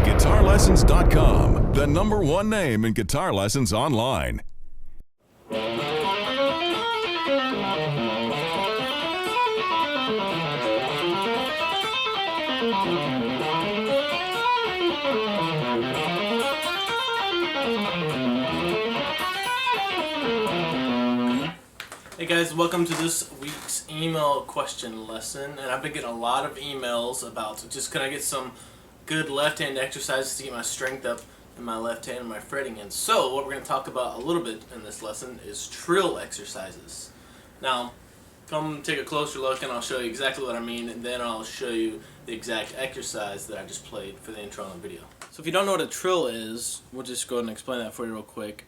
GuitarLessons.com, the #1 name in guitar lessons online. Hey guys, welcome to this week's email question lesson, and I've been getting a lot of emails about just can I get some good left hand exercises to get my strength up in my left hand and my fretting. And so what we're going to talk about a little bit in this lesson is trill exercises. Now come take a closer look and I'll show you exactly what I mean, and then I'll show you the exact exercise that I just played for the intro on the video. So if you don't know what a trill is, we'll just go ahead and explain that for you real quick.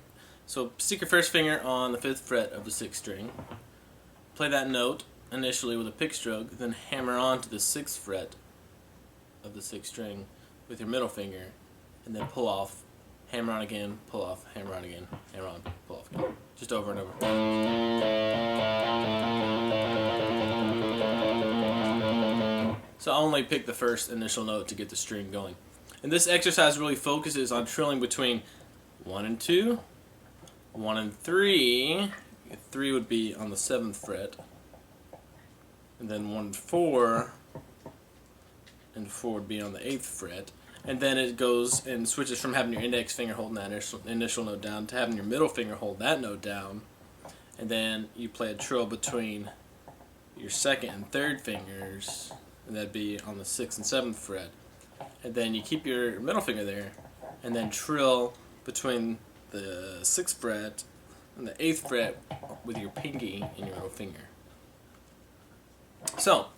So stick your first finger on the 5th fret of the 6th string, play that note initially with a pick stroke, then hammer on to the 6th fret of the 6th string with your middle finger, and then pull off, hammer on again, pull off, hammer on again, hammer on, pull off again, just over and over. So I only pick the first initial note to get the string going. And this exercise really focuses on trilling between 1 and 2, 1 and 3, 3 would be on the 7th fret, and then 1 and 4, and 4 would be on the 8th fret, and then it goes and switches from having your index finger holding that initial note down to having your middle finger hold that note down, and then you play a trill between your 2nd and 3rd fingers, and that'd be on the 6th and 7th fret, and then you keep your middle finger there, and then trill between the 6th fret and the 8th fret with your pinky and your middle finger. So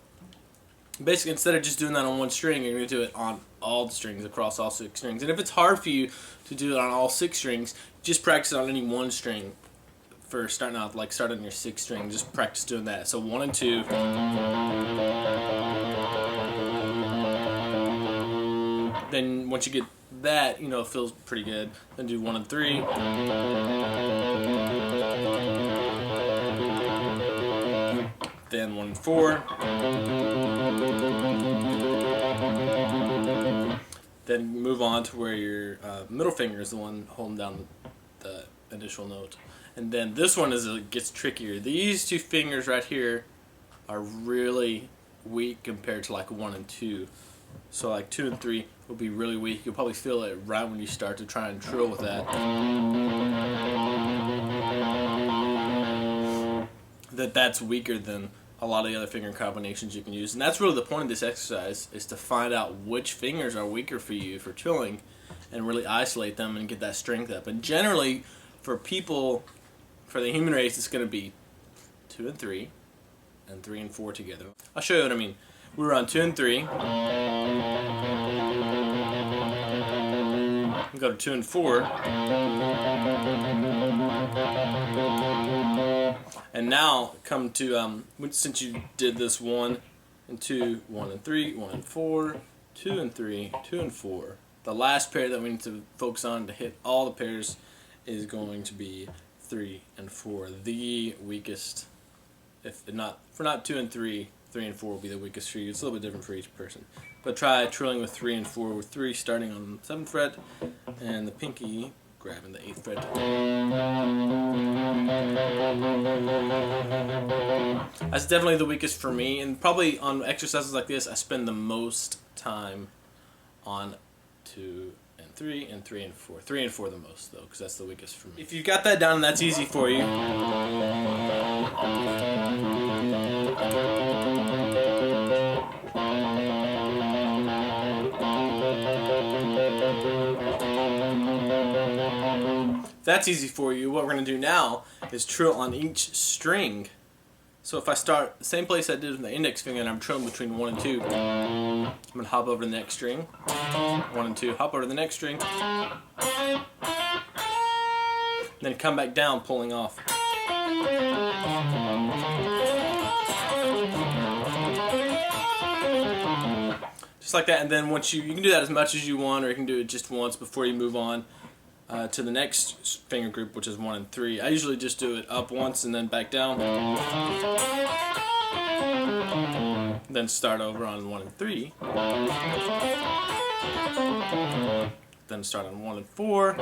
basically, instead of just doing that on one string, you're going to do it on all the strings, across all 6 strings. And if it's hard for you to do it on all 6 strings, just practice it on any one string for starting out, like start on your 6th string. Just practice doing that. So 1 and 2. Then once you get that, you know, it feels pretty good. Then do 1 and 3. Then 1 and 4. Then move on to where your middle finger is the one holding down the initial note. And then this one gets trickier. These 2 fingers right here are really weak compared to like 1 and 2. So like 2 and 3 will be really weak. You'll probably feel it right when you start to try and trill with that. That's weaker than a lot of the other finger combinations you can use. And that's really the point of this exercise, is to find out which fingers are weaker for you for trilling and really isolate them and get that strength up. And generally, for people, for the human race, it's going to be 2 and 3 and 3 and 4 together. I'll show you what I mean. We were on 2 and 3. We go to 2 and 4. And now come to, since you did this 1 and 2, 1 and 3, 1 and 4, 2 and 3, 2 and 4. The last pair that we need to focus on to hit all the pairs is going to be 3 and 4. The weakest, if not 2 and 3, 3 and 4 will be the weakest for you. It's a little bit different for each person. But try trilling with 3 and 4, with 3 starting on the 7th fret and the pinky grabbing the 8th fret. That's definitely the weakest for me, and probably on exercises like this I spend the most time on 2 and 3 and 3 and 4. 3 and 4 the most though, because that's the weakest for me. If you've got that down and that's easy for you, what we're going to do now is trill on each string. So if I start the same place I did with the index finger and I'm trilling between 1 and 2, I'm going to hop over to the next string, 1 and 2, hop over to the next string, then come back down pulling off. Just like that, and then once you can do that as much as you want, or you can do it just once before you move on to the next finger group, which is 1 and 3. I usually just do it up once and then back down. Then start over on 1 and 3. Then start on 1 and 4.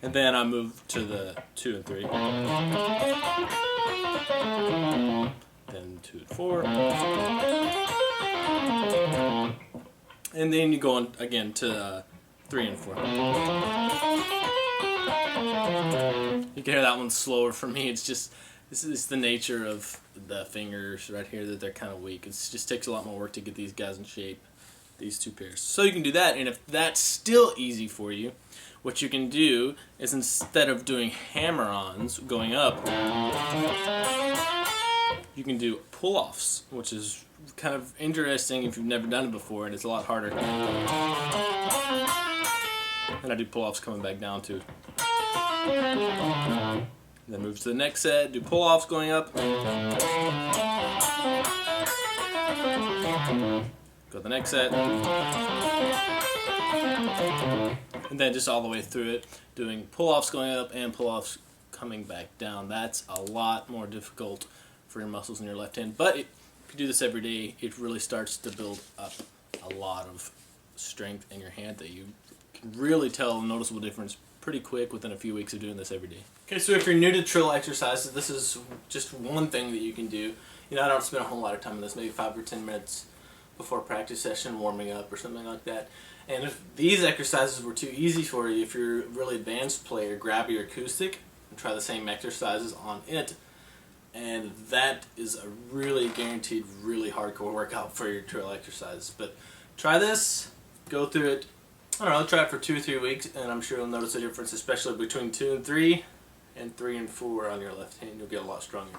And then I move to the 2 and 3. Then 2 and 4. And then you go on again to 3 and 4. You can hear that one slower for me. It's just, this is the nature of the fingers right here, that they're kind of weak. It just takes a lot more work to get these guys in shape, these two pairs. So you can do that, and if that's still easy for you, what you can do is, instead of doing hammer-ons going up, you can do pull-offs, which is kind of interesting if you've never done it before, and it's a lot harder. And I do pull-offs coming back down too. Then move to the next set, do pull-offs going up. Go to the next set. And then just all the way through it, doing pull-offs going up and pull-offs coming back down. That's a lot more difficult for your muscles in your left hand. But if you do this every day, it really starts to build up a lot of strength in your hand that you can really tell a noticeable difference pretty quick within a few weeks of doing this every day. Okay, so if you're new to Trill exercises, this is just one thing that you can do. You know, I don't spend a whole lot of time on this, maybe 5 or 10 minutes before a practice session, warming up or something like that. And if these exercises were too easy for you, if you're a really advanced player, grab your acoustic and try the same exercises on it. And that is a really guaranteed, really hardcore workout for your Trill exercises. But try this, go through it. I don't know, try it for 2 or 3 weeks, and I'm sure you'll notice a difference, especially between 2 and 3 and 3 and 4 on your left hand. You'll get a lot stronger.